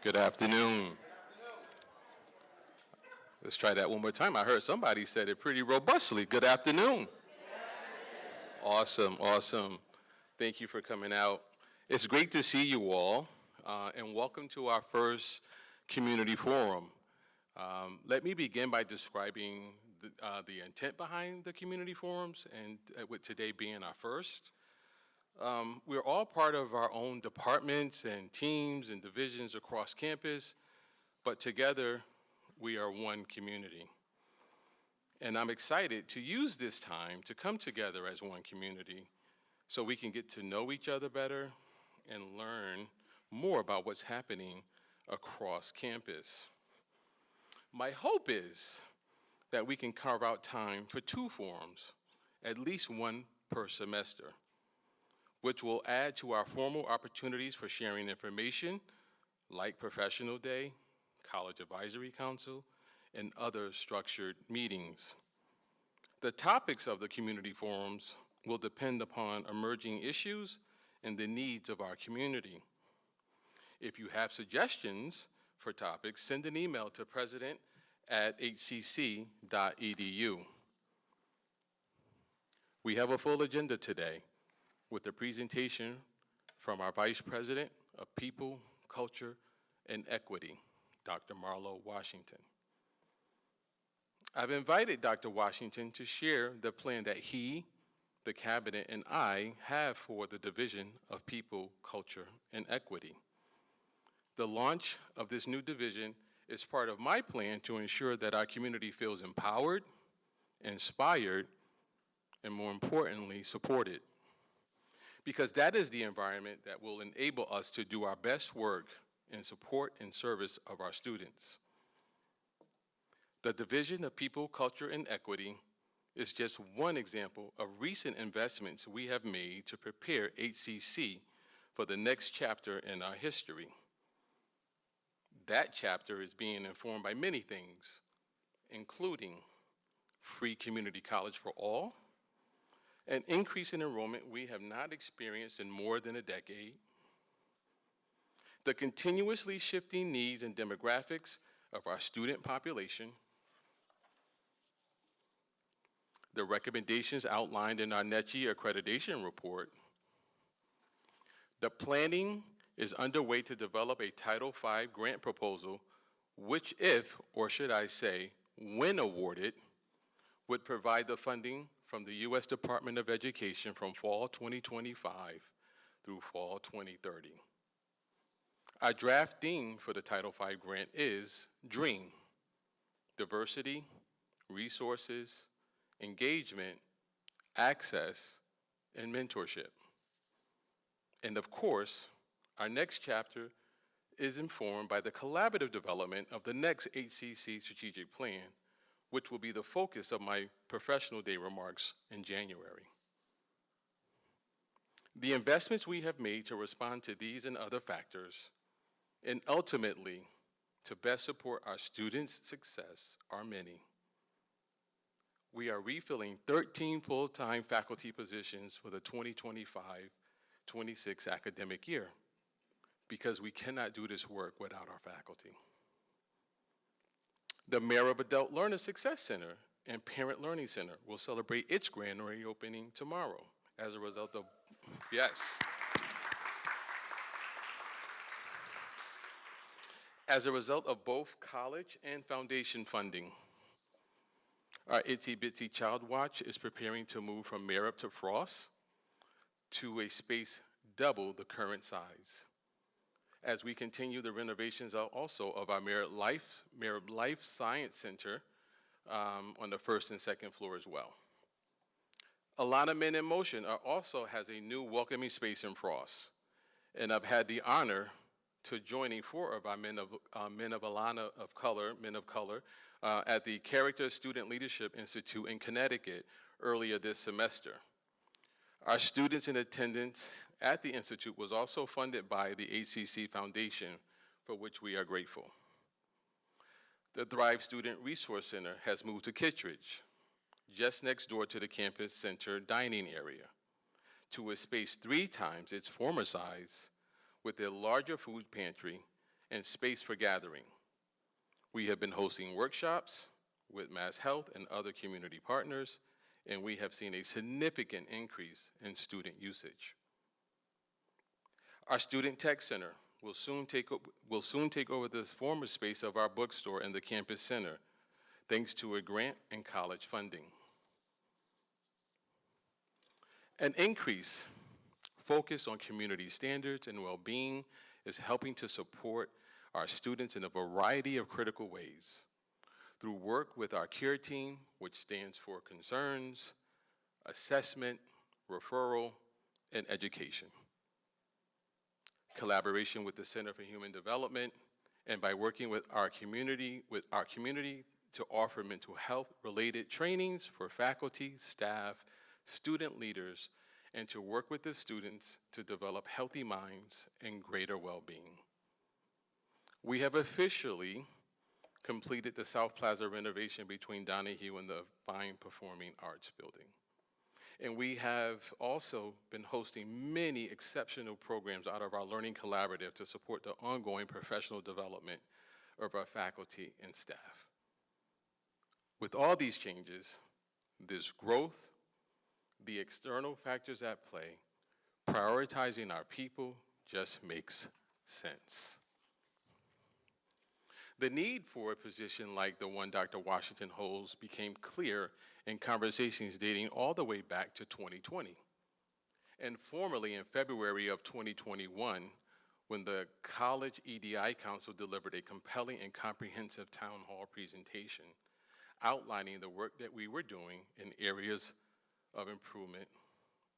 Good afternoon. Let's try that one more time. I heard somebody said it pretty robustly. Good afternoon. Awesome, awesome. Thank you for coming out. It's great to see you all, and welcome to our first community forum. Let me begin by describing the intent behind the community forums, and with today being our first. We're all part of our own departments and teams and divisions across campus, but together we are one community. And I'm excited to use this time to come together as one community so we can get to know each other better and learn more about what's happening across campus. My hope is that we can carve out time for 2 forums, at least one per semester, which will add to our formal opportunities for sharing information like Professional Day, College Advisory Council, and other structured meetings. The topics of the community forums will depend upon emerging issues and the needs of our community. If you have suggestions for topics, send an email to president@hcc.edu. We have a full agenda today with a presentation from our Vice President of People, Culture, and Equity, Dr. Marlo Washington. I've invited Dr. Washington to share the plan that he, the Cabinet, and I have for the Division of People, Culture, and Equity. The launch of this new division is part of my plan to ensure that our community feels empowered, inspired, and more importantly, supported. Because that is the environment that will enable us to do our best work in support and service of our students. The Division of People, Culture, and Equity is just one example of recent investments we have made to prepare HCC for the next chapter in our history. That chapter is being informed by many things, including free community college for all, an increase in enrollment we have not experienced in more than a decade, the continuously shifting needs and demographics of our student population, the recommendations outlined in our NECHI accreditation report, the planning is underway to develop a Title V grant proposal, which if, or should I say, when awarded, would provide the funding from the U.S. Department of Education from fall 2025 through fall 2030. Our draft theme for the Title V grant is DREAM: diversity, resources, engagement, access, and mentorship. And of course, our next chapter is informed by the collaborative development of the next HCC strategic plan, which will be the focus of my professional day remarks in January. The investments we have made to respond to these and other factors, and ultimately to best support our students' success, are many. We are refilling 13 full-time faculty positions for the 2025-26 academic year because we cannot do this work without our faculty. The Marab Adult Learner Success Center and Parent Learning Center will celebrate its grand reopening tomorrow as a result of, yes. As a result of both college and foundation funding. Our Itsy Bitsy Child Watch is preparing to move from Marab to Frost to a space double the current size, as we continue the renovations also of our Marab Life Science Center on the first and second floor as well. Alana Men in Motion also has a new welcoming space in Frost, and I've had the honor to joining 4 of our men of color at the Character Student Leadership Institute in Connecticut earlier this semester. Our students in attendance at the Institute was also funded by the HCC Foundation, for which we are grateful. The Thrive Student Resource Center has moved to Kittredge, just next door to the campus center dining area, to a space 3 times its former size with a larger food pantry and space for gathering. We have been hosting workshops with Mass Health and other community partners, and we have seen a significant increase in student usage. Our Student Tech Center will soon take over this former space of our bookstore in the campus center, thanks to a grant and college funding. An increase focused on community standards and well-being is helping to support our students in a variety of critical ways through work with our CARE team, which stands for Concerns, Assessment, Referral, and Education. Collaboration with the Center for Human Development, and by working with our community to offer mental health-related trainings for faculty, staff, student leaders, and to work with the students to develop healthy minds and greater well-being. We have officially completed the South Plaza renovation between Donahue and the Fine Performing Arts Building. And we have also been hosting many exceptional programs out of our Learning Collaborative to support the ongoing professional development of our faculty and staff. With all these changes, this growth, the external factors at play, prioritizing our people just makes sense. The need for a position like the one Dr. Washington holds became clear in conversations dating all the way back to 2020. And formally in February of 2021, when the College EDI Council delivered a compelling and comprehensive town hall presentation outlining the work that we were doing in areas of improvement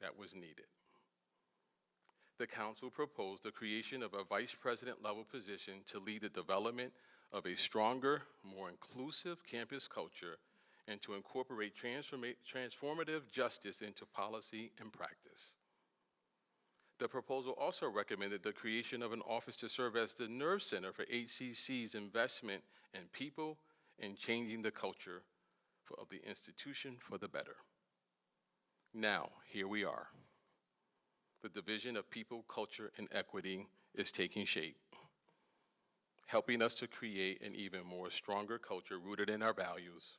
that was needed. The council proposed the creation of a vice president level position to lead the development of a stronger, more inclusive campus culture and to incorporate transformative justice into policy and practice. The proposal also recommended the creation of an office to serve as the nerve center for HCC's investment in people and changing the culture of the institution for the better. Now, here we are. The division of people, culture, and equity is taking shape, helping us to create an even more stronger culture rooted in our values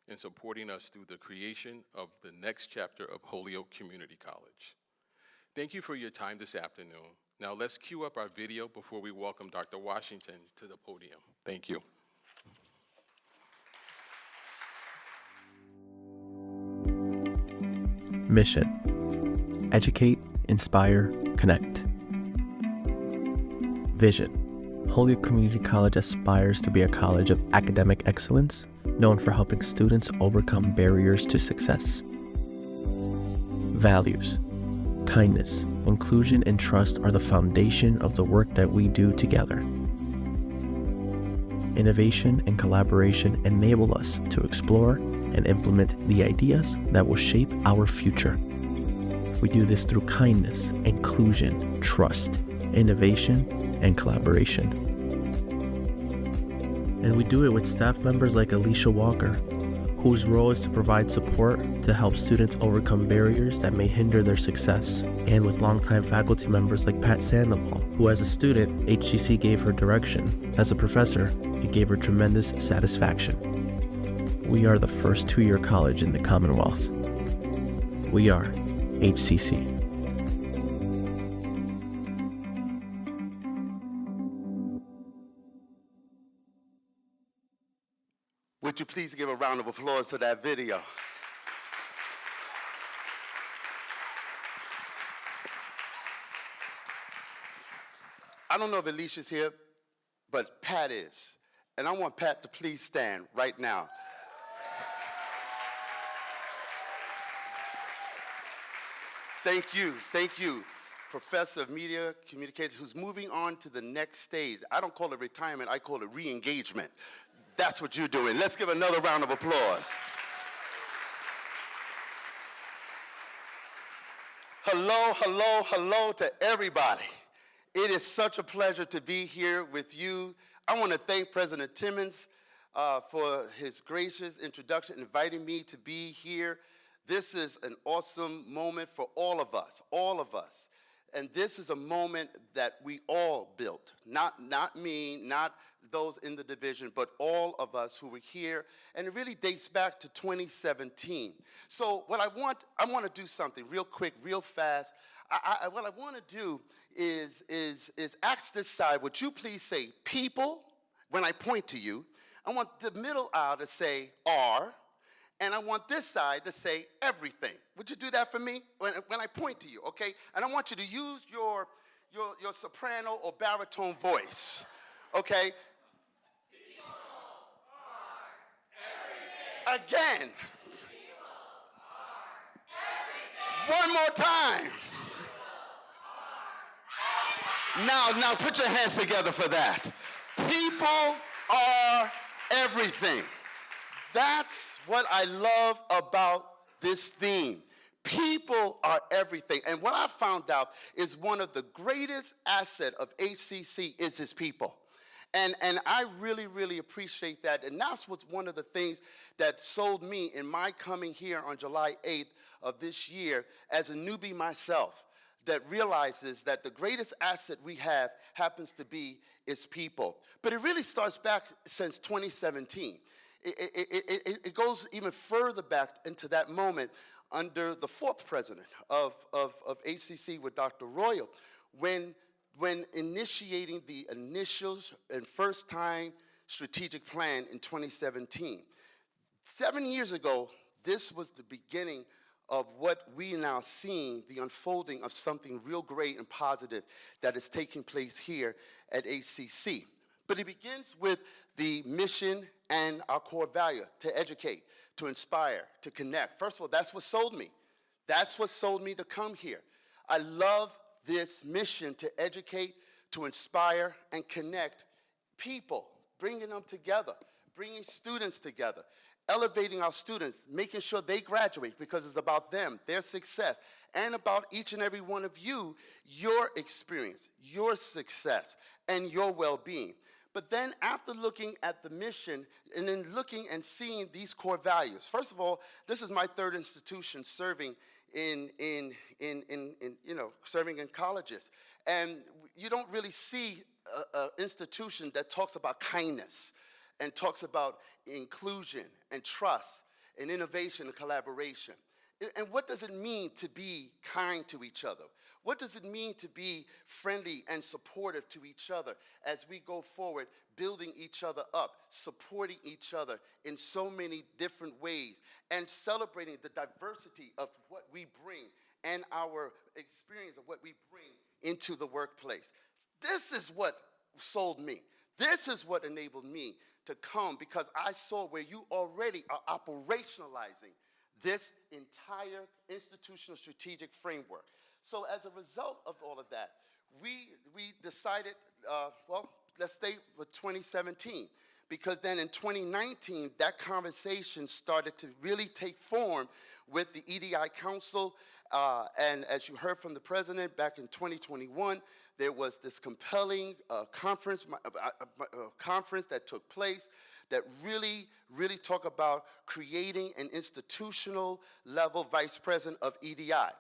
and supporting us through the creation of the next chapter of Holyoke Community College. Thank you for your time this afternoon. Now let's cue up our video before we welcome Dr. Washington to the podium. Thank you. Mission: educate, inspire, connect. Vision: Holyoke Community College aspires to be a college of academic excellence, known for helping students overcome barriers to success. Values: kindness, inclusion, and trust are the foundation of the work that we do together. Innovation and collaboration enable us to explore and implement the ideas that will shape our future. We do this through kindness, inclusion, trust, innovation, and collaboration. And we do it with staff members like Alicia Walker, whose role is to provide support to help students overcome barriers that may hinder their success, and with longtime faculty members like Pat Sandoval, who as a student, HCC gave her direction. As a professor, it gave her tremendous satisfaction. We are the first two-year college in the Commonwealth. We are HCC. Would you please give a round of applause to that video? I don't know if Alicia's here, but Pat is. And I want Pat to please stand right now. Thank you, Professor of Media Communications, who's moving on to the next stage. I don't call it retirement, I call it re-engagement. That's what you're doing. Let's give another round of applause. Hello to everybody. It is such a pleasure to be here with you. I want to thank President Timmons for his gracious introduction, inviting me to be here. This is an awesome moment for all of us. And this is a moment that we all built, not me, not those in the division, but all of us who were here, and it really dates back to 2017. So what I want to do something real quick, real fast. What I want to do is ask this side, would you please say people when I point to you? I want the middle aisle to say are, and I want this side to say everything. Would you do that for me when I point to you, okay? And I want you to use your soprano or baritone voice, okay? People are everything. Again. People are everything. One more time. Now put your hands together for that. People are everything. That's what I love about this theme. People are everything. And what I found out is one of the greatest assets of HCC is its people. And I really, really appreciate that. And that's what's one of the things that sold me in my coming here on July 8th of this year as a newbie myself, that realizes that the greatest asset we have happens to be its people. But it really starts back since 2017. It goes even further back into that moment under the fourth president of HCC with Dr. Royal, when initiating the initial and first time strategic plan in 2017. 7 years ago, this was the beginning of what we are now seeing, the unfolding of something real great and positive that is taking place here at HCC. But it begins with the mission and our core value, to educate, to inspire, to connect. First of all, that's what sold me. That's what sold me to come here. I love this mission to educate, to inspire, and connect people, bringing them together, bringing students together, elevating our students, making sure they graduate because it's about them, their success, and about each and every one of you, your experience, your success, and your well-being. But then after looking at the mission and then looking and seeing these core values, first of all, this is my third institution serving serving in colleges. And you don't really see an institution that talks about kindness and talks about inclusion and trust and innovation and collaboration. And what does it mean to be kind to each other? What does it mean to be friendly and supportive to each other as we go forward, building each other up, supporting each other in so many different ways, and celebrating the diversity of what we bring and our experience of what we bring into the workplace? This is what sold me. This is what enabled me to come, because I saw where you already are operationalizing this entire institutional strategic framework. So as a result of all of that, we decided, let's stay with 2017, because then in 2019, that conversation started to really take form with the EDI Council, and as you heard from the president back in 2021, there was this compelling conference that took place that really talk about creating an institutional level vice president of EDI.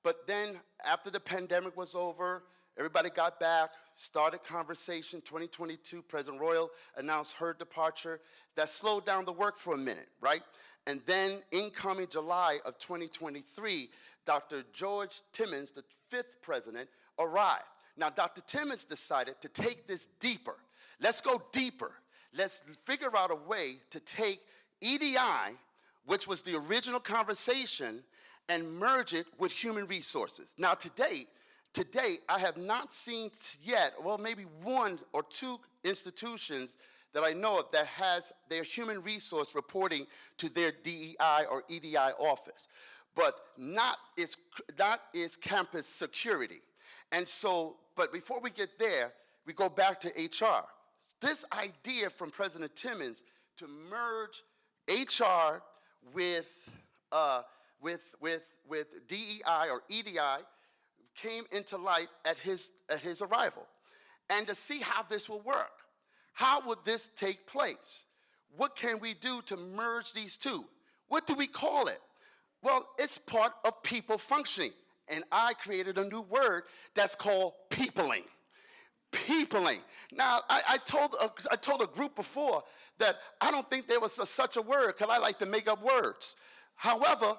But then after the pandemic was over, everybody got back, started conversation. 2022, President Royal announced her departure. That slowed down the work for a minute, right? And then incoming July of 2023, Dr. George Timmons, the fifth president, arrived. Now, Dr. Timmons decided to take this deeper. Let's go deeper. Let's figure out a way to take EDI, which was the original conversation, and merge it with human resources. Now, today, I have not seen yet, well, maybe one or two institutions that I know of that has their human resource reporting to their DEI or EDI office, but not is campus security. And so, but before we get there, we go back to HR. This idea from President Timmons to merge HR with DEI or EDI came into light at his arrival. And to see how this will work. How would this take place? What can we do to merge these two? What do we call it? Well, it's part of people functioning. and I created a new word that's called peopling. Peopling. Now, I told a group before that I don't think there was such a word because I like to make up words. However,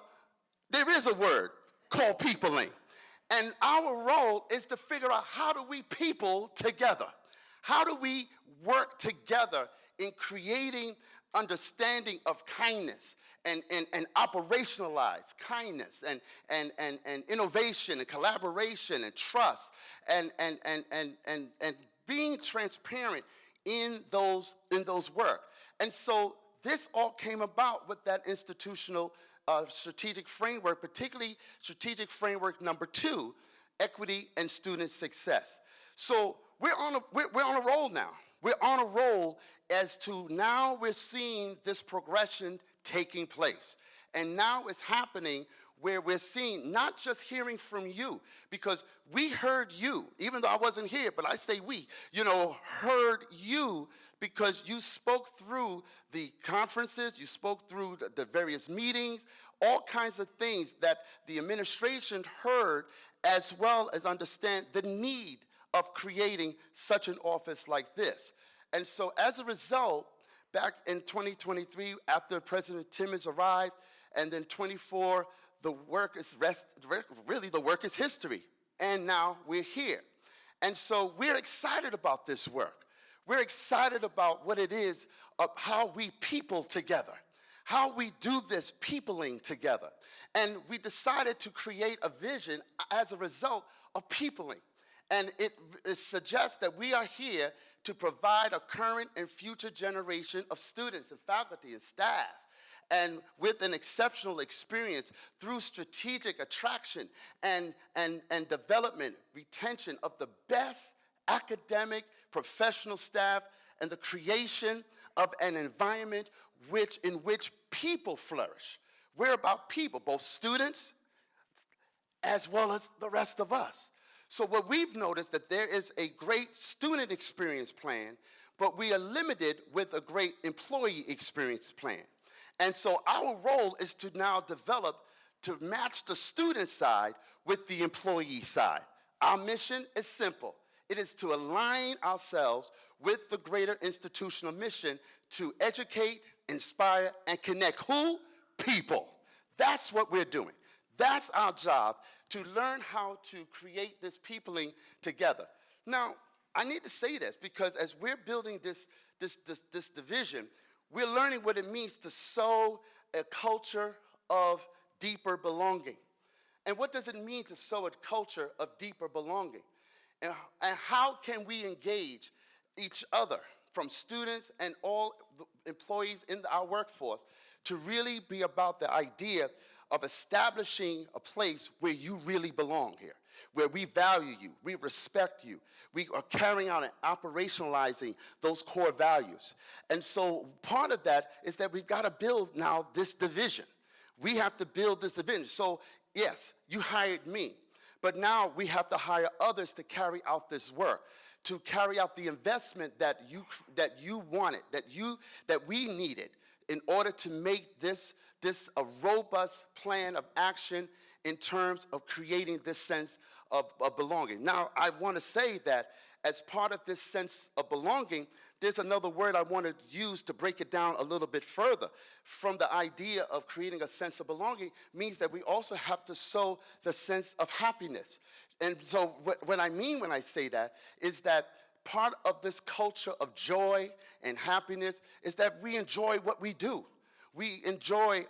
there is a word called peopling. And our role is to figure out, how do we people together? How do we work together in creating understanding of kindness and operationalize kindness and innovation and collaboration and trust and being transparent in those work. And so this all came about with that institutional strategic framework, particularly strategic framework number 2, equity and student success. So we're on a roll now. We're on a roll as to now we're seeing this progression taking place. And now it's happening where we're seeing, not just hearing from you, because we heard you, even though I wasn't here, but I say we, heard you because you spoke through the conferences, you spoke through the various meetings, all kinds of things that the administration heard, as well as understand the need of creating such an office like this. And so as a result, back in 2023, after President Timmons arrived, and then 24, the work is history. And now we're here. And so we're excited about this work. We're excited about what it is of how we people together, how we do this peopling together. And we decided to create a vision as a result of peopling. And it suggests that we are here to provide a current and future generation of students and faculty and staff, and with an exceptional experience through strategic attraction and development, retention of the best academic, professional staff, and the creation of an environment in which people flourish. We're about people, both students as well as the rest of us. So what we've noticed that there is a great student experience plan, but we are limited with a great employee experience plan. And so our role is to now develop to match the student side with the employee side. Our mission is simple. It is to align ourselves with the greater institutional mission to educate, inspire, and connect who? People. That's what we're doing. That's our job, to learn how to create this peopling together. Now, I need to say this because as we're building this division, we're learning what it means to sow a culture of deeper belonging. And what does it mean to sow a culture of deeper belonging? And how can we engage each other, from students and all the employees in our workforce, to really be about the idea of establishing a place where you really belong here, where we value you, we respect you, we are carrying out and operationalizing those core values. And so part of that is that we've got to build now this division. We have to build this division. So yes, you hired me, but now we have to hire others to carry out this work, to carry out the investment that you wanted, that we needed, in order to make this a robust plan of action in terms of creating this sense of belonging. Now, I want to say that as part of this sense of belonging, there's another word I want to use to break it down a little bit further. From the idea of creating a sense of belonging means that we also have to sow the sense of happiness. And so what I mean when I say that is that part of this culture of joy and happiness is that we enjoy what we do. We enjoy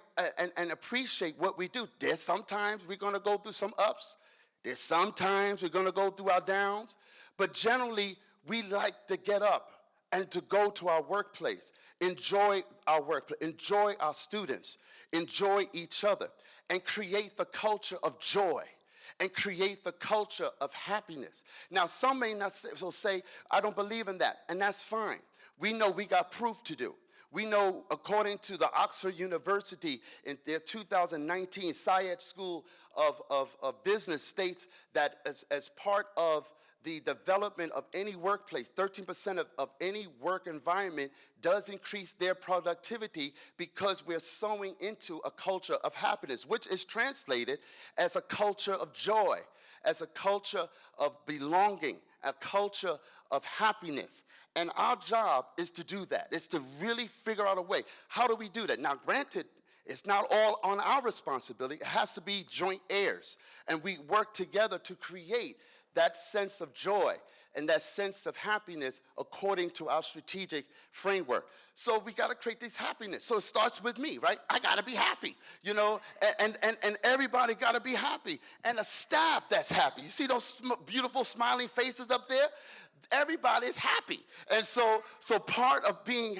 and appreciate what we do. There's sometimes we're going to go through some ups. There's sometimes we're going to go through our downs. But generally, we like to get up and to go to our workplace, enjoy our workplace, enjoy our students, enjoy each other, and create the culture of joy, and create the culture of happiness. Now, some may not say, I don't believe in that, and that's fine. We know we got proof to do. We know, according to the Oxford University, in their 2019 Syed School of Business states that as part of the development of any workplace, 13% of any work environment does increase their productivity because we're sowing into a culture of happiness, which is translated as a culture of joy, as a culture of belonging, a culture of happiness. And our job is to do that. It's to really figure out a way. How do we do that? Now, granted, it's not all on our responsibility. It has to be joint heirs. And we work together to create that sense of joy and that sense of happiness according to our strategic framework. So we got to create this happiness. So it starts with me, right? I got to be happy, you know, and everybody got to be happy. And a staff that's happy. You see those beautiful smiling faces up there? Everybody is happy. And so part of being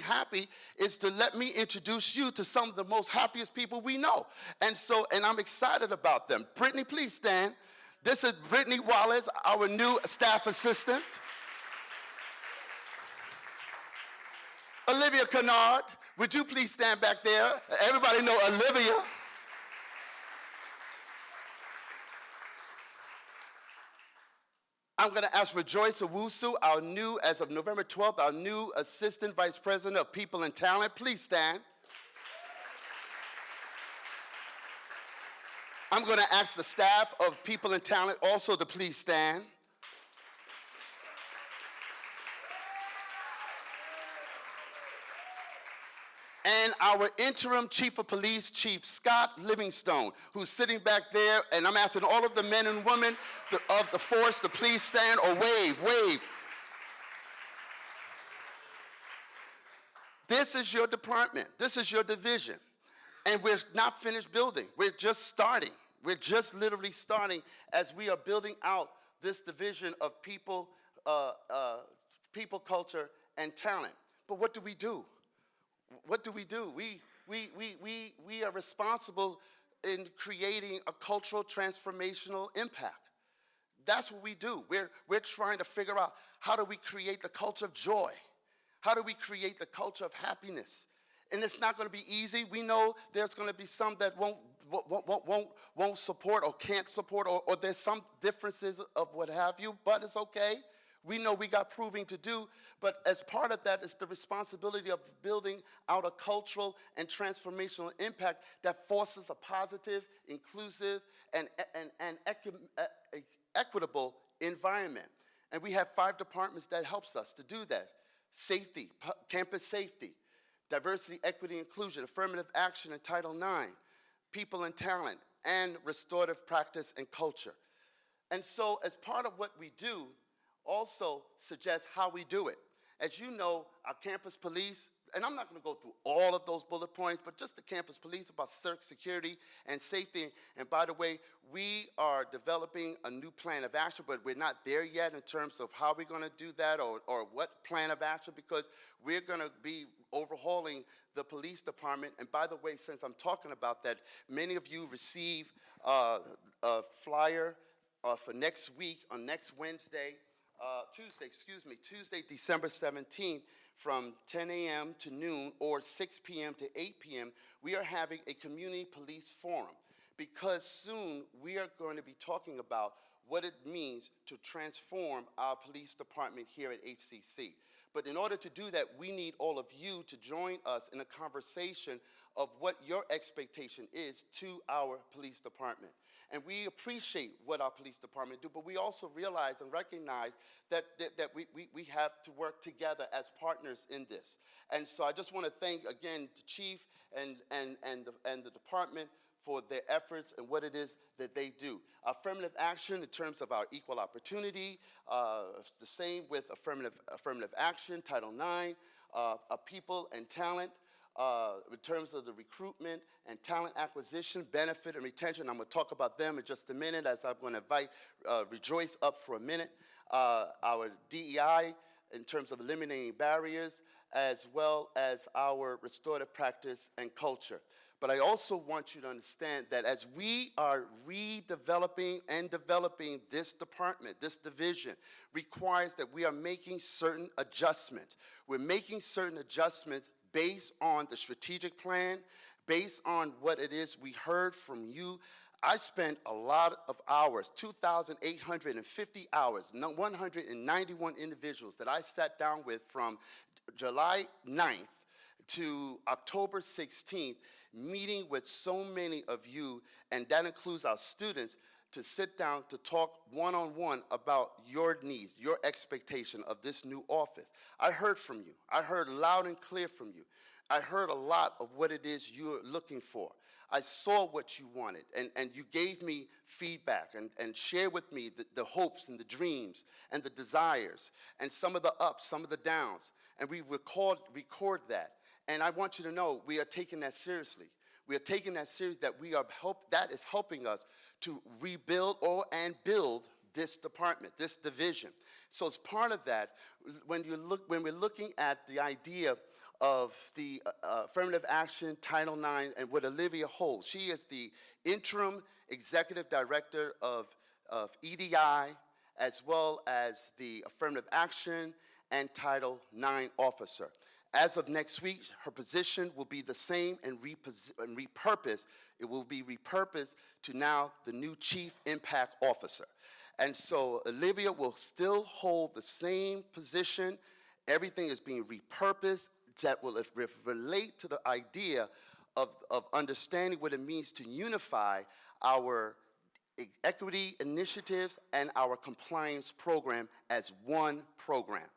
happy is to let me introduce you to some of the most happiest people we know. And I'm excited about them. Brittany, please stand. This is Brittany Wallace, our new staff assistant. Olivia Kennard, would you please stand back there? Everybody know Olivia. I'm going to ask for Joyce Owusu, as of November 12th, our new Assistant Vice President of People and Talent. Please stand. I'm going to ask the staff of People and Talent also to please stand. And our interim Chief of Police, Chief Scott Livingstone, who's sitting back there, and I'm asking all of the men and women of the force to please stand or wave. This is your department. This is your division. And we're not finished building. We're just starting. We're just literally starting as we are building out this division of people, culture, and talent. But what do we do? What do? We are responsible in creating a cultural transformational impact. That's what we do. We're trying to figure out, how do we create the culture of joy? How do we create the culture of happiness? And it's not going to be easy. We know there's going to be some that won't support or can't support, or there's some differences of what have you, but it's okay. We know we got proving to do, but as part of that is the responsibility of building out a cultural and transformational impact that fosters a positive, inclusive, and equitable environment. And we have 5 departments that helps us to do that. Safety, campus safety, diversity, equity, inclusion, affirmative action, and Title IX, people and talent, and restorative practice and culture. And so as part of what we do, also suggest how we do it. As you know, our campus police, and I'm not going to go through all of those bullet points, but just the campus police about security and safety. And by the way, we are developing a new plan of action, but we're not there yet in terms of how we're going to do that or what plan of action, because we're going to be overhauling the police department. And by the way, since I'm talking about that, many of you receive a flyer for next week on Tuesday, December 17th, from 10 a.m. to noon or 6 p.m. to 8 p.m., we are having a community police forum, because soon we are going to be talking about what it means to transform our police department here at HCC. But in order to do that, we need all of you to join us in a conversation of what your expectation is to our police department. And we appreciate what our police department do, but we also realize and recognize that we have to work together as partners in this. And so I just want to thank again the chief and the department for their efforts and what it is that they do. Affirmative action in terms of our equal opportunity, the same with affirmative action, Title IX, people and talent. In terms of the recruitment and talent acquisition, benefit and retention. I'm going to talk about them in just a minute, as I'm going to invite Rejoice up for a minute. Our DEI in terms of eliminating barriers, as well as our restorative practice and culture. But I also want you to understand that as we are redeveloping and developing this department, this division requires that we are making certain adjustments. We're making certain adjustments based on the strategic plan, based on what it is we heard from you, I spent a lot of hours, 2,850 hours, 191 individuals that I sat down with from July 9th to October 16th, meeting with so many of you, and that includes our students, to sit down to talk one-on-one about your needs, your expectation of this new office. I heard from you. I heard loud and clear from you. I heard a lot of what it is you're looking for. I saw what you wanted, and you gave me feedback and shared with me the hopes and the dreams and the desires and some of the ups, some of the downs, and we record that. And I want you to know we are taking that seriously. We are taking that seriously, that is helping us to rebuild and build this department, this division. So as part of that, when we're looking at the idea of the affirmative action Title IX and what Olivia holds, she is the interim executive director of EDI, as well as the affirmative action and Title IX officer. As of next week, her position will be the same and repurposed. It will be repurposed to now the new Chief Impact Officer. And so Olivia will still hold the same position. Everything is being repurposed that will relate to the idea of understanding what it means to unify our equity initiatives and our compliance program as one program.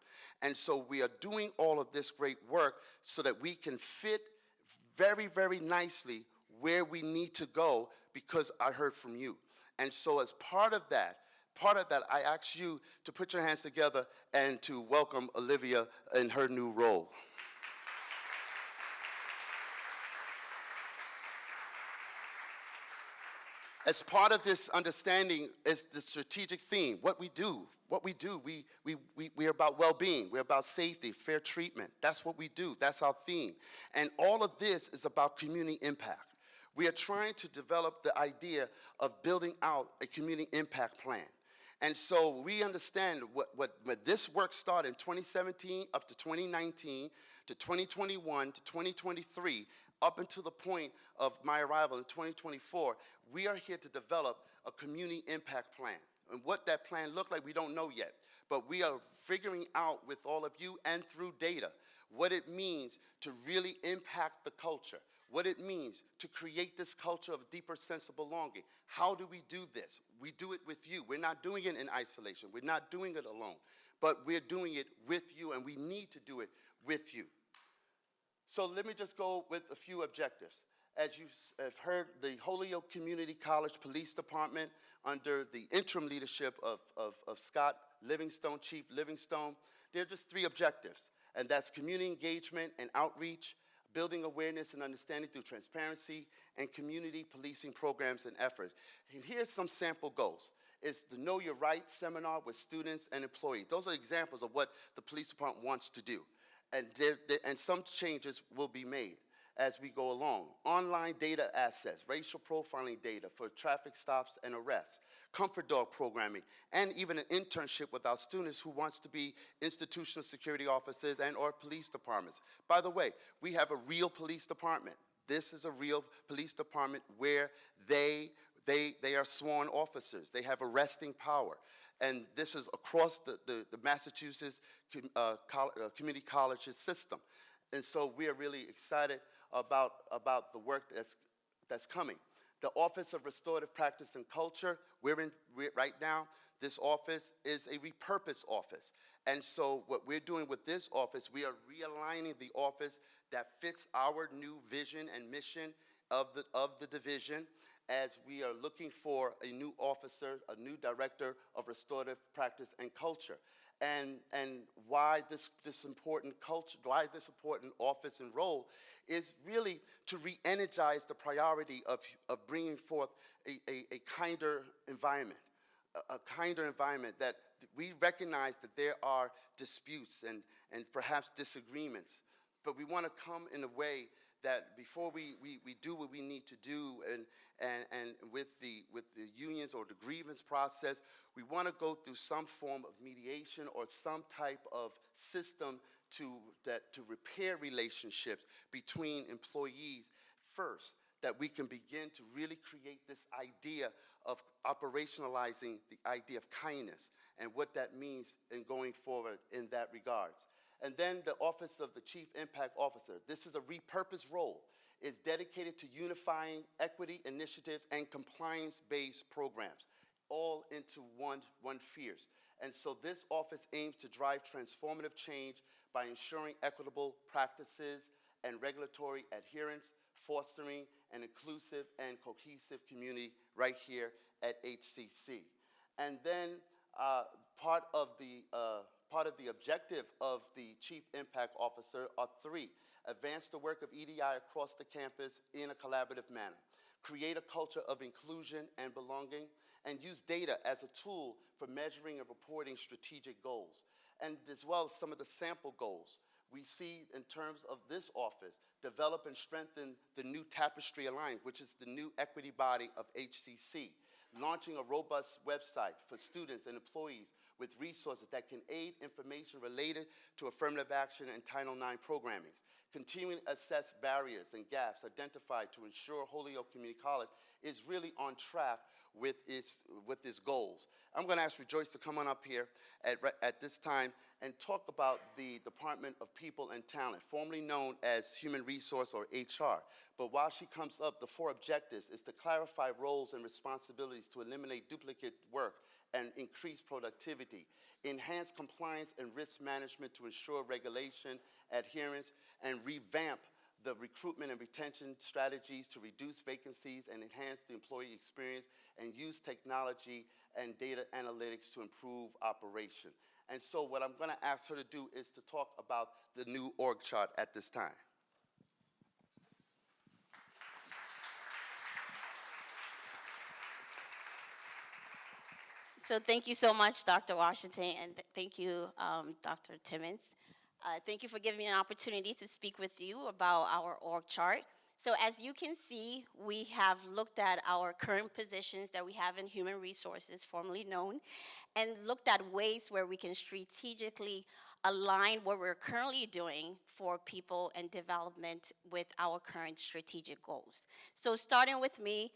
And so we are doing all of this great work so that we can fit very, very nicely where we need to go, because I heard from you. And so as part of that, I ask you to put your hands together and to welcome Olivia in her new role. As part of this understanding is the strategic theme, what we do. We are about well-being. We're about safety, fair treatment. That's what we do. That's our theme. And all of this is about community impact. We are trying to develop the idea of building out a community impact plan. And so we understand what this work started in 2017 up to 2019 to 2021 to 2023, up until the point of my arrival in 2024, we are here to develop a community impact plan. And what that plan looked like, we don't know yet. But we are figuring out with all of you and through data what it means to really impact the culture, what it means to create this culture of deeper sense of belonging. How do we do this? We do it with you. We're not doing it in isolation. We're not doing it alone. But we're doing it with you, and we need to do it with you. So let me just go with a few objectives. As you have heard, the Holyoke Community College Police Department, under the interim leadership of Scott Livingstone, Chief Livingstone, there are just 3 objectives, and that's community engagement and outreach, building awareness and understanding through transparency, and community policing programs and efforts. And here's some sample goals. It's the Know Your Rights seminar with students and employees. Those are examples of what the police department wants to do. And some changes will be made as we go along. Online data assets, racial profiling data for traffic stops and arrests, comfort dog programming, and even an internship with our students who wants to be institutional security officers and or police departments. By the way, we have a real police department. This is a real police department where they are sworn officers. They have arresting power. And this is across the Massachusetts community colleges system. And so we are really excited about the work that's coming. The Office of Restorative Practice and Culture, right now, this office is a repurposed office. And so what we're doing with this office, we are realigning the office that fits our new vision and mission of the division, as we are looking for a new officer, a new director of restorative practice and culture. And why this important culture, why this important office and role is really to re-energize the priority of bringing forth a kinder environment, a kinder environment that we recognize that there are disputes and perhaps disagreements, but we want to come in a way that before we do what we need to do and with the unions or the grievance process, we want to go through some form of mediation or some type of system to repair relationships between employees first. that we can begin to really create this idea of operationalizing the idea of kindness and what that means in going forward in that regards. And then the Office of the Chief Impact Officer. This is a repurposed role. It's dedicated to unifying equity initiatives and compliance-based programs, all into one fierce. And so this office aims to drive transformative change by ensuring equitable practices and regulatory adherence, fostering an inclusive and cohesive community right here at HCC. And then part of the objective of the Chief Impact Officer are three: advance the work of EDI across the campus in a collaborative manner, create a culture of inclusion and belonging, and use data as a tool for measuring and reporting strategic goals, and as well as some of the sample goals. We see in terms of this office, develop and strengthen the new Tapestry Alliance, which is the new equity body of HCC, launching a robust website for students and employees with resources that can aid information related to affirmative action and Title IX programming, continuing to assess barriers and gaps identified to ensure Holyoke Community College is really on track with its goals. I'm going to ask Rejoice to come on up here at this time and talk about the Department of People and Talent, formerly known as Human Resource or HR. But while she comes up, the 4 objectives is to clarify roles and responsibilities to eliminate duplicate work and increase productivity, enhance compliance and risk management to ensure regulation, adherence, and revamp the recruitment and retention strategies to reduce vacancies and enhance the employee experience, and use technology and data analytics to improve operation. And so what I'm going to ask her to do is to talk about the new org chart at this time. So thank you so much, Dr. Washington, and thank you, Dr. Timmons. Thank you for giving me an opportunity to speak with you about our org chart. So as you can see, we have looked at our current positions that we have in human resources, formerly known, and looked at ways where we can strategically align what we're currently doing for people and development with our current strategic goals. So starting with me,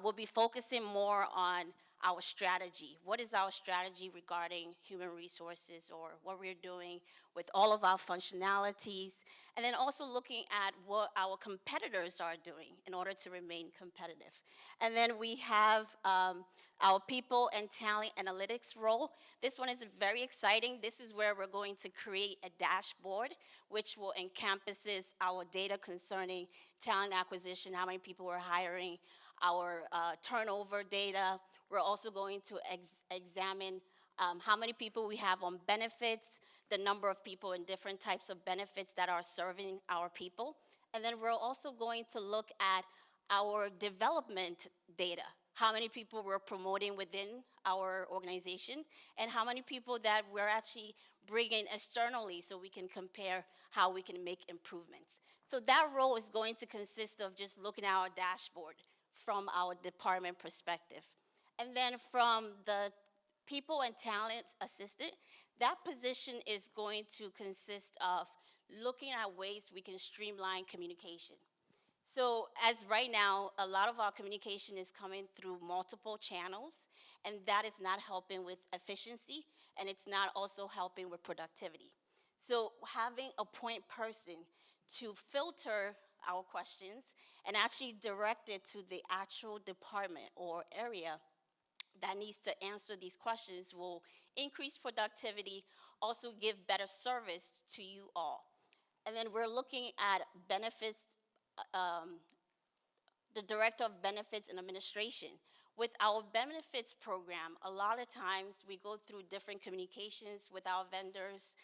we'll be focusing more on our strategy. What is our strategy regarding human resources, or what we're doing with all of our functionalities, and then also looking at what our competitors are doing in order to remain competitive. And then we have our people and talent analytics role. This one is very exciting. This is where we're going to create a dashboard which will encompasses our data concerning talent acquisition, how many people we're hiring, our turnover data. We're also going to examine how many people we have on benefits, the number of people in different types of benefits that are serving our people. And then we're also going to look at our development data, how many people we're promoting within our organization, and how many people that we're actually bringing externally so we can compare how we can make improvements. So that role is going to consist of just looking at our dashboard from our department perspective. And then from the people and talent assistant, that position is going to consist of looking at ways we can streamline communication. So as right now, a lot of our communication is coming through multiple channels, and that is not helping with efficiency, and it's not also helping with productivity. So having a point person to filter our questions and actually direct it to the actual department or area that needs to answer these questions will increase productivity, also give better service to you all. And then we're looking at benefits, the Director of Benefits and Administration. With our benefits program, a lot of times we go through different communications with our vendors.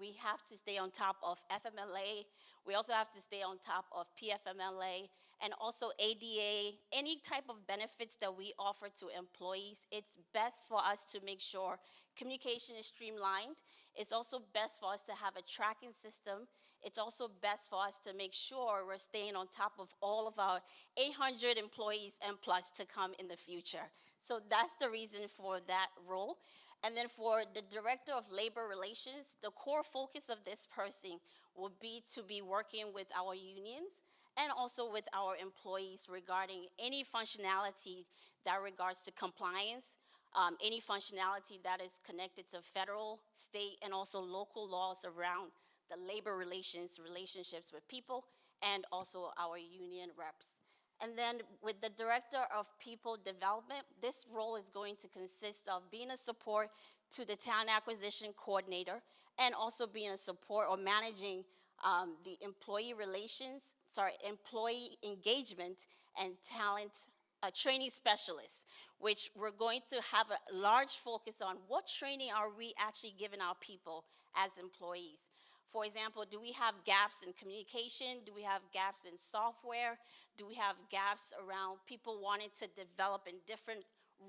We have to stay on top of FMLA. We also have to stay on top of PFMLA and also ADA. Any type of benefits that we offer to employees, it's best for us to make sure communication is streamlined. It's also best for us to have a tracking system. It's also best for us to make sure we're staying on top of all of our 800 employees and plus to come in the future. So that's the reason for that role. And then for the Director of Labor Relations, the core focus of this person will be to be working with our unions and also with our employees regarding any functionality that regards to compliance, any functionality that is connected to federal, state, and also local laws around the labor relationships with people, and also our union reps. And then with the Director of People Development, this role is going to consist of being a support to the Talent Acquisition Coordinator, and also being a support or managing the employee engagement and talent training specialists, which we're going to have a large focus on what training are we actually giving our people as employees. For example, do we have gaps in communication? Do we have gaps in software? Do we have gaps around people wanting to develop in different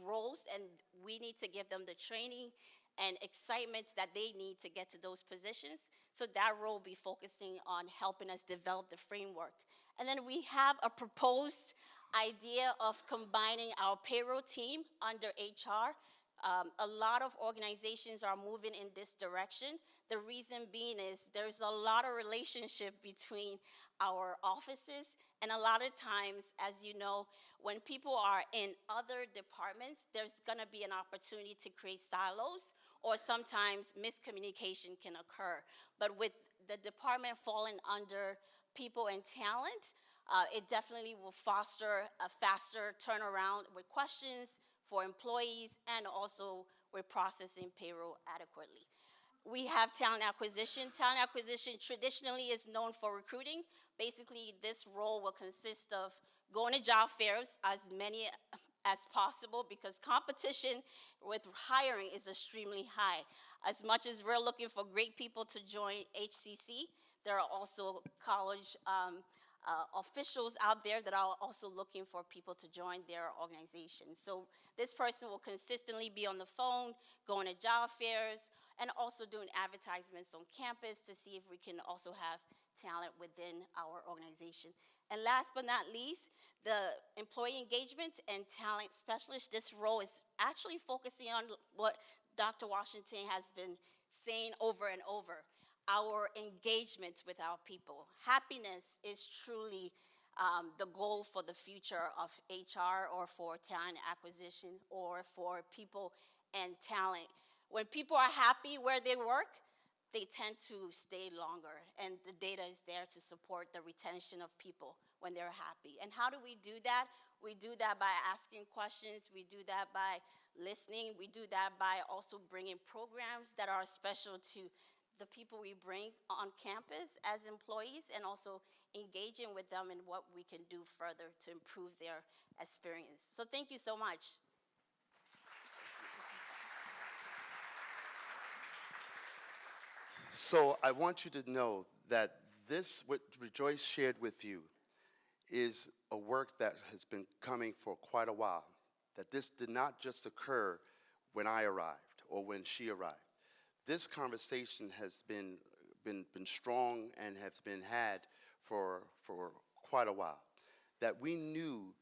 roles, and we need to give them the training and excitement that they need to get to those positions? So that role will be focusing on helping us develop the framework. And then we have a proposed idea of combining our payroll team under HR. A lot of organizations are moving in this direction. The reason being is there's a lot of relationship between our offices, and a lot of times, as you know, when people are in other departments, there's gonna be an opportunity to create silos, or sometimes miscommunication can occur. But with the department falling under people and talent, it definitely will foster a faster turnaround with questions for employees, and also with processing payroll adequately. We have talent acquisition. Talent acquisition traditionally is known for recruiting. Basically, this role will consist of going to job fairs, as many as possible, because competition with hiring is extremely high. As much as we're looking for great people to join HCC, there are also college officials out there that are also looking for people to join their organization. So this person will consistently be on the phone, going to job fairs, and also doing advertisements on campus to see if we can also have talent within our organization. And last but not least, the employee engagement and talent specialist. This role is actually focusing on what Dr. Washington has been saying over and over: our engagement with our people. Happiness is truly the goal for the future of HR, or for talent acquisition, or for people and talent. When people are happy where they work, they tend to stay longer, and the data is there to support the retention of people when they're happy. And how do we do that? We do that by asking questions. We do that by listening. We do that by also bringing programs that are special to the people we bring on campus as employees, and also engaging with them in what we can do further to improve their experience. So thank you so much. So I want you to know that this, what Rejoice shared with you, is a work that has been coming for quite a while. That this did not just occur when I arrived or when she arrived. This conversation has been strong and has been had for quite a while. That we knew,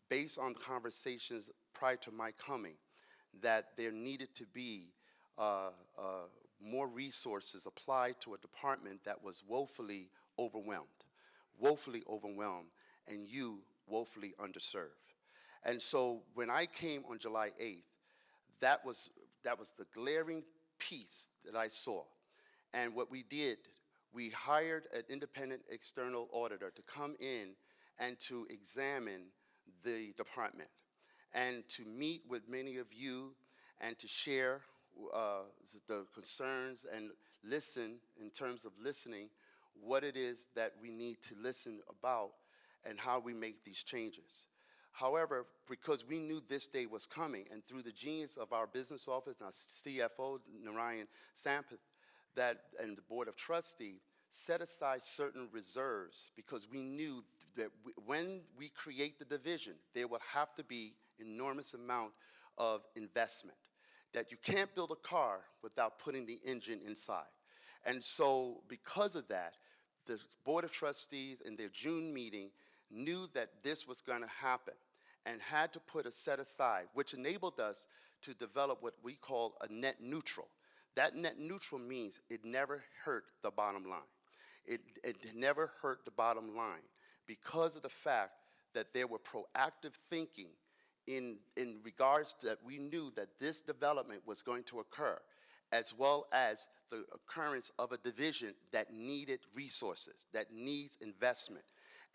based on conversations prior to my coming, that there needed to be more resources applied to a department that was woefully overwhelmed, and you woefully underserved. And so when I came on July 8th, that was the glaring piece that I saw. And what we did, we hired an independent external auditor to come in and to examine the department, and to meet with many of you, and to share the concerns and listen, in terms of listening, what it is that we need to listen about and how we make these changes. However, because we knew this day was coming, and through the genius of our business office and our CFO, Narayan Sampath, and the Board of Trustees, set aside certain reserves, because we knew that when we create the division, there would have to be enormous amount of investment. That you can't build a car without putting the engine inside. And so because of that, the Board of Trustees in their June meeting knew that this was going to happen, and had to put a set aside, which enabled us to develop what we call a net neutral. That net neutral means it never hurt the bottom line. It never hurt the bottom line, because of the fact that there were proactive thinking in regards to that we knew that this development was going to occur, as well as the occurrence of a division that needed resources, that needs investment.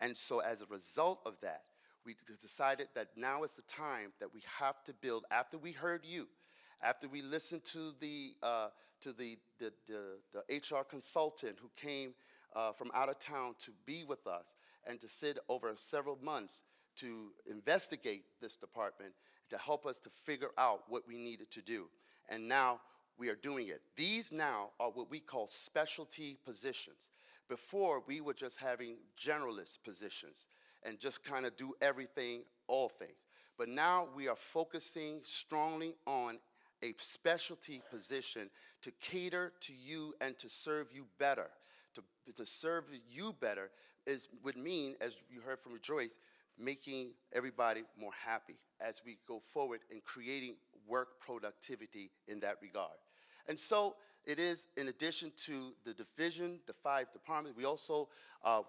And so as a result of that, we decided that now is the time that we have to build, after we heard you, after we listened to the HR consultant who came from out of town to be with us and to sit over several months to investigate this department, to help us to figure out what we needed to do. And now we are doing it. These now are what we call specialty positions. Before, we were just having generalist positions and just kind of do everything, all things. But now we are focusing strongly on a specialty position to cater to you and to serve you better. To serve you better would mean, as you heard from Joyce, making everybody more happy as we go forward in creating work productivity in that regard. And so it is, in addition to the division, the 5 departments, we also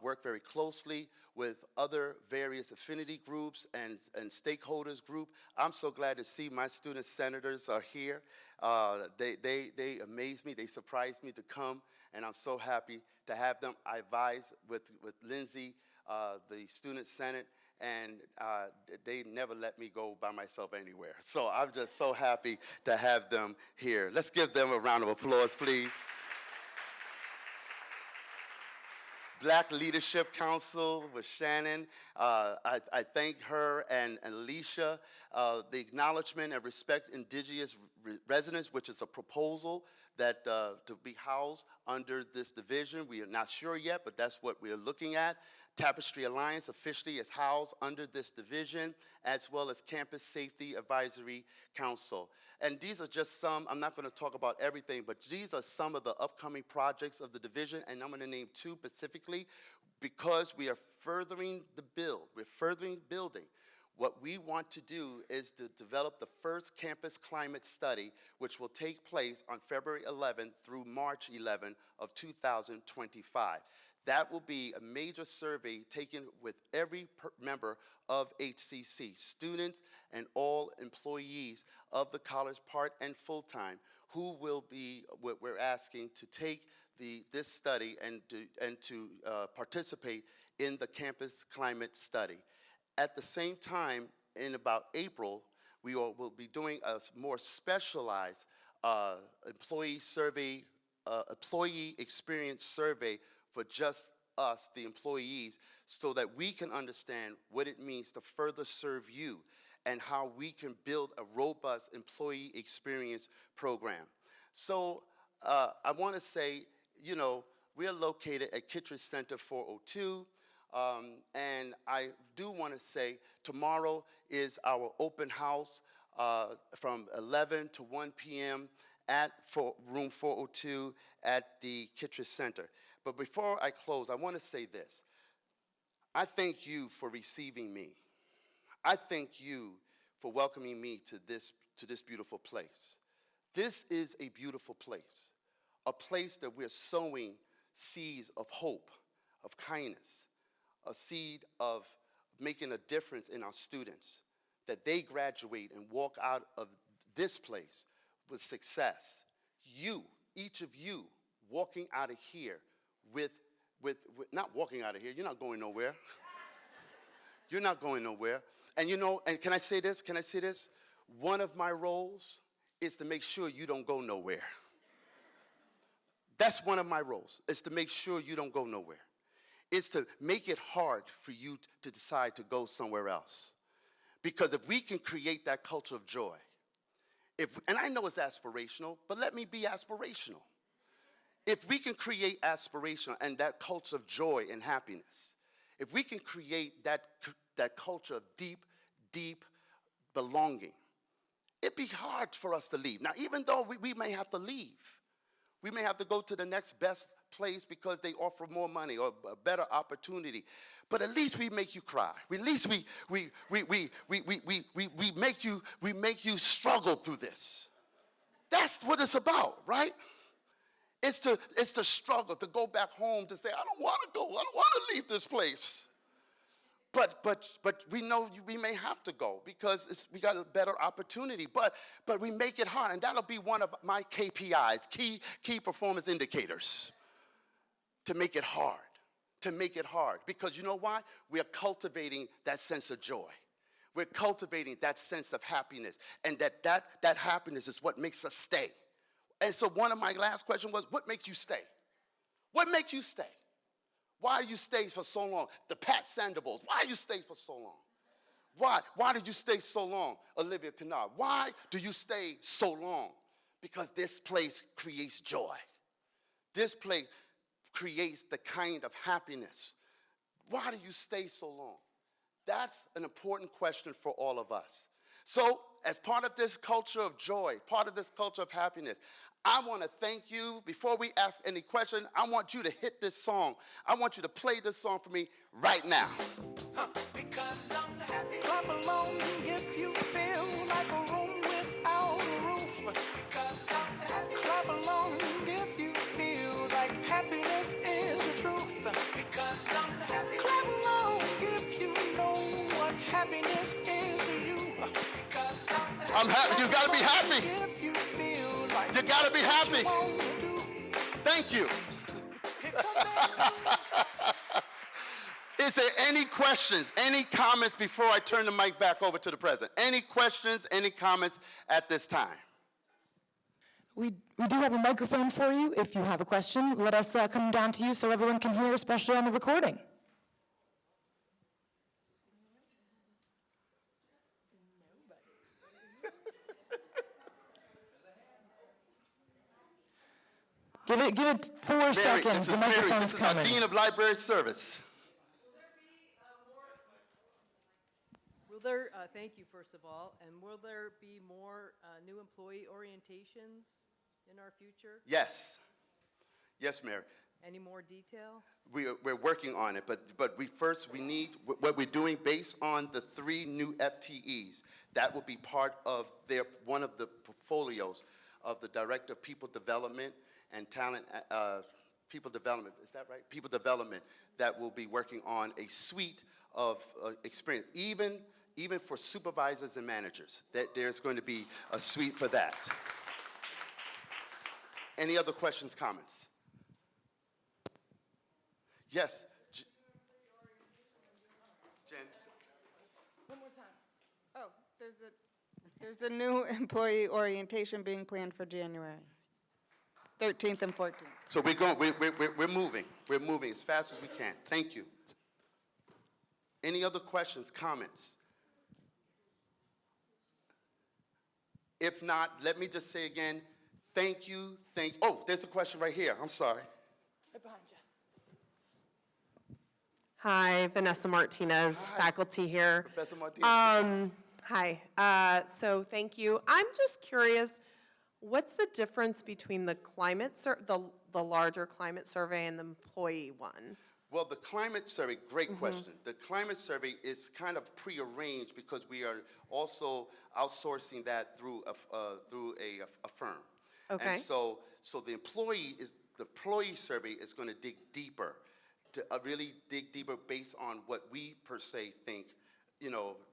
work very closely with other various affinity groups and stakeholders group. I'm so glad to see my student senators are here. They amaze me, they surprise me to come, and I'm so happy to have them. I advise with Lindsay, the student senate, and they never let me go by myself anywhere. So I'm just so happy to have them here. Let's give them a round of applause, please. Black Leadership Council with Shannon. I thank her and Alicia. The acknowledgement and respect indigenous residents, which is a proposal that to be housed under this division. We are not sure yet, but that's what we are looking at. Tapestry Alliance officially is housed under this division, as well as Campus Safety Advisory Council. And these are just some, I'm not going to talk about everything, but these are some of the upcoming projects of the division, and I'm going to name 2 specifically because we are furthering the build. We're furthering building. What we want to do is to develop the first campus climate study, which will take place on February 11th through March 11th of 2025. That will be a major survey taken with every member of HCC, students and all employees of the college, part and full-time, who will be, what we're asking to take this study and to participate in the campus climate study. At the same time, in about April, we will be doing a more specialized employee experience survey for just us, the employees, so that we can understand what it means to further serve you and how we can build a robust employee experience program. So I want to say, you know, we are located at Kittredge Center 402, and I do want to say tomorrow is our open house from 11 to 1 p.m. at room 402 at the Kittredge Center. But before I close, I want to say this. I thank you for receiving me. I thank you for welcoming me to this beautiful place. This is a beautiful place, a place that we're sowing seeds of hope, of kindness, a seed of making a difference in our students, that they graduate and walk out of this place with success. You, each of you, walking out of here with not walking out of here, you're not going nowhere. You're not going nowhere. And you know, and can I say this? Can I say this? One of my roles is to make sure you don't go nowhere. That's one of my roles, is to make sure you don't go nowhere. It's to make it hard for you to decide to go somewhere else. Because if we can create that culture of joy, and I know it's aspirational, but let me be aspirational. If we can create aspiration and that culture of joy and happiness, if we can create that culture of deep belonging, it'd be hard for us to leave. Now, even though we may have to leave, we may have to go to the next best place because they offer more money or a better opportunity, but at least we make you cry. At least we make you struggle through this. That's what it's about, right? It's to struggle, to go back home, to say, I don't want to go. I don't want to leave this place. But we know we may have to go because we got a better opportunity. But we make it hard, and that'll be one of my KPIs, key performance indicators, to make it hard. To make it hard. Because you know why? We are cultivating that sense of joy. We're cultivating that sense of happiness. And that happiness is what makes us stay. And so one of my last questions was, what makes you stay? What makes you stay? Why do you stay for so long? The Pat Sandoval's, why do you stay for so long? Why did you stay so long, Olivia Kennard? Why do you stay so long? Because this place creates joy. This place creates the kind of happiness. Why do you stay so long? That's an important question for all of us. So, as part of this culture of joy, part of this culture of happiness, I want to thank you. Before we ask any question, I want you to hit this song. I want you to play this song for me right now. Because I'm happy. Clap along if you feel like a room without a roof. Because I'm happy. Clap along if you feel like happiness is the truth. Because I'm happy. Clap along if you know what happiness is to you. Because I'm happy. You got to be happy. If you feel like you got to be happy. Thank you. Is there any questions, any comments before I turn the mic back over to the president? Any questions, any comments at this time? We do have a microphone for you. If you have a question, let us come down to you so everyone can hear, especially on the recording. Give it 4 seconds. The microphone's coming. This is our Dean of Library Service. Thank you, first of all. And will there be more new employee orientations in our future? Yes. Yes, Mary. Any more detail? We're working on it, but we need what we're doing based on the 3 new FTEs. That will be part of one of the portfolios of the Director of People Development and Talent, People Development, is that right? People Development, that will be working on a suite of experience, even for supervisors and managers, that there's going to be a suite for that. Any other questions, comments? Yes. Jen. One more time. Oh, there's a new employee orientation being planned for January 13th and 14th. So we're moving. We're moving as fast as we can. Thank you. Any other questions, comments? If not, let me just say again, thank you, oh, there's a question right here. I'm sorry. Right behind you. Hi, Vanessa Martinez, faculty here. Professor Martinez. Hi. So thank you. I'm just curious, what's the difference between the the larger climate survey and the employee one? Well, the climate survey, great question. The climate survey is kind of prearranged because we are also outsourcing that through a firm. Okay. And so the employee survey is going to dig deeper, to really dig deeper based on what we per se think,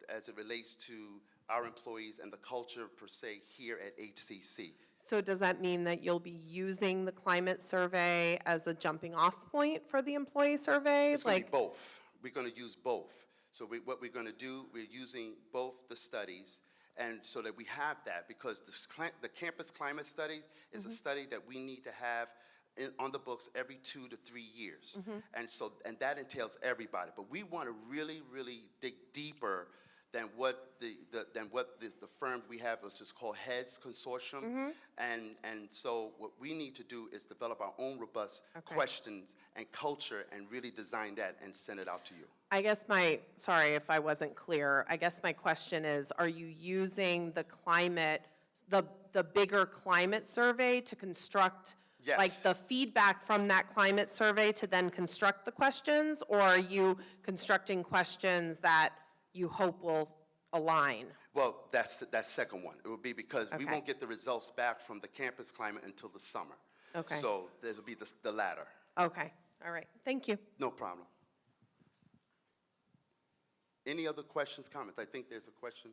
as it relates to our employees and the culture per se here at HCC. So does that mean that you'll be using the climate survey as a jumping off point for the employee survey? It's going to be both. We're going to use both. So what we're going to do, we're using both the studies, and so that we have that, because the campus climate study is a study that we need to have on the books every 2 to 3 years. And that entails everybody. But we want to really, really dig deeper than what the firm we have, which is called HEADS Consortium. And so what we need to do is develop our own robust questions and culture and really design that and send it out to you. I guess sorry if I wasn't clear, I guess my question is, are you using the bigger climate survey to construct like the feedback from that climate survey to then construct the questions, or are you constructing questions that you hope will align? Well, that's that second one. It will be because we won't get the results back from the campus climate until the summer. Okay. So this will be the latter. Okay. All right. Thank you. No problem. Any other questions, comments? I think there's a question.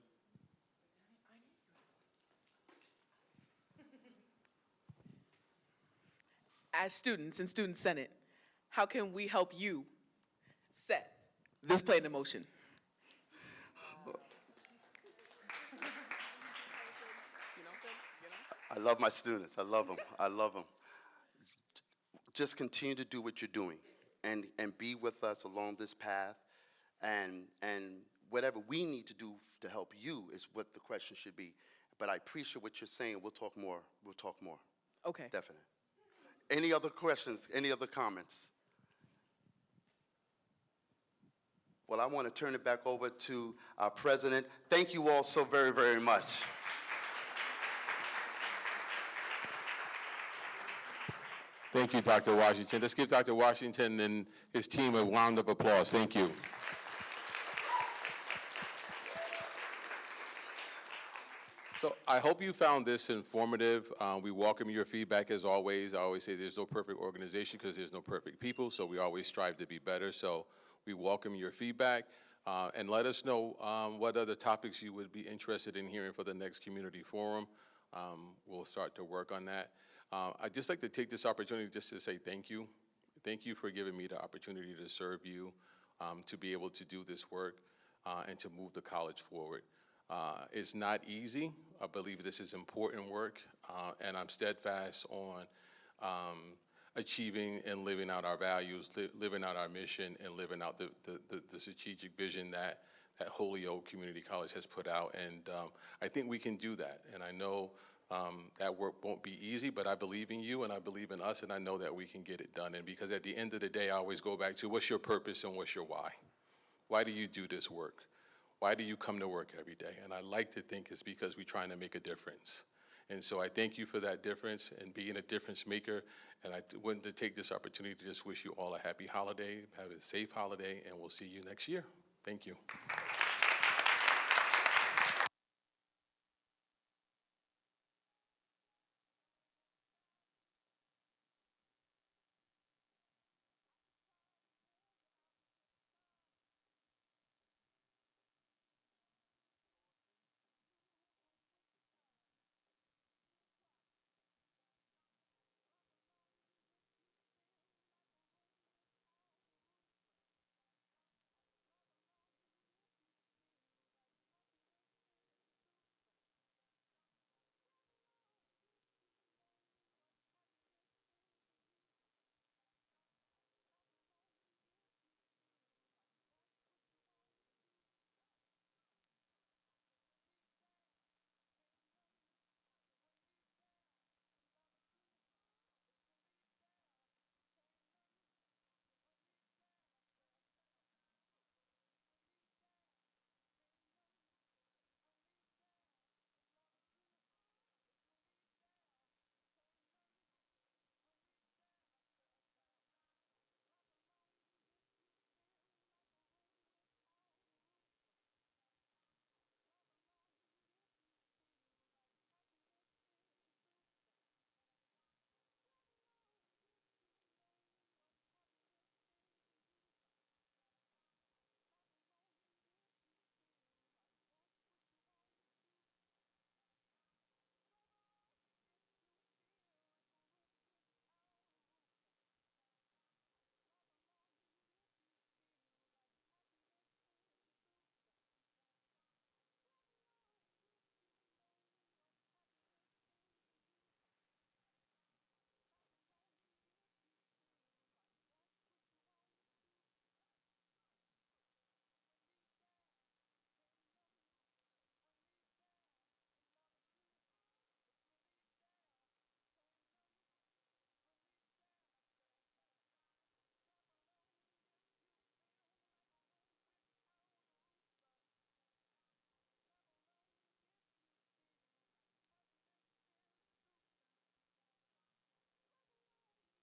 As students in Student Senate, how can we help you set this plan in motion? I love my students. I love them. I love them. Just continue to do what you're doing and be with us along this path. And whatever we need to do to help you is what the question should be. But I appreciate what you're saying. We'll talk more. We'll talk more. Okay. Definitely. Any other questions? Any other comments? Well, I want to turn it back over to our president. Thank you all so very, very much. Thank you, Dr. Washington. Let's give Dr. Washington and his team a round of applause. Thank you. So I hope you found this informative. We welcome your feedback as always. I always say there's no perfect organization because there's no perfect people, so we always strive to be better. So we welcome your feedback, and let us know what other topics you would be interested in hearing for the next community forum. We'll start to work on that. I'd just like to take this opportunity just to say thank you. Thank you for giving me the opportunity to serve you, to be able to do this work, and to move the college forward. It's not easy. I believe this is important work, and I'm steadfast on achieving and living out our values, living out our mission, and living out the strategic vision that Holyoke Community College has put out. And I think we can do that. And I know that work won't be easy, but I believe in you and I believe in us, and I know that we can get it done. And because at the end of the day, I always go back to what's your purpose and what's your why? Why do you do this work? Why do you come to work every day? And I like to think it's because we're trying to make a difference. And so I thank you for that difference and being a difference maker. And I wanted to take this opportunity to just wish you all a happy holiday, have a safe holiday, and we'll see you next year. Thank you.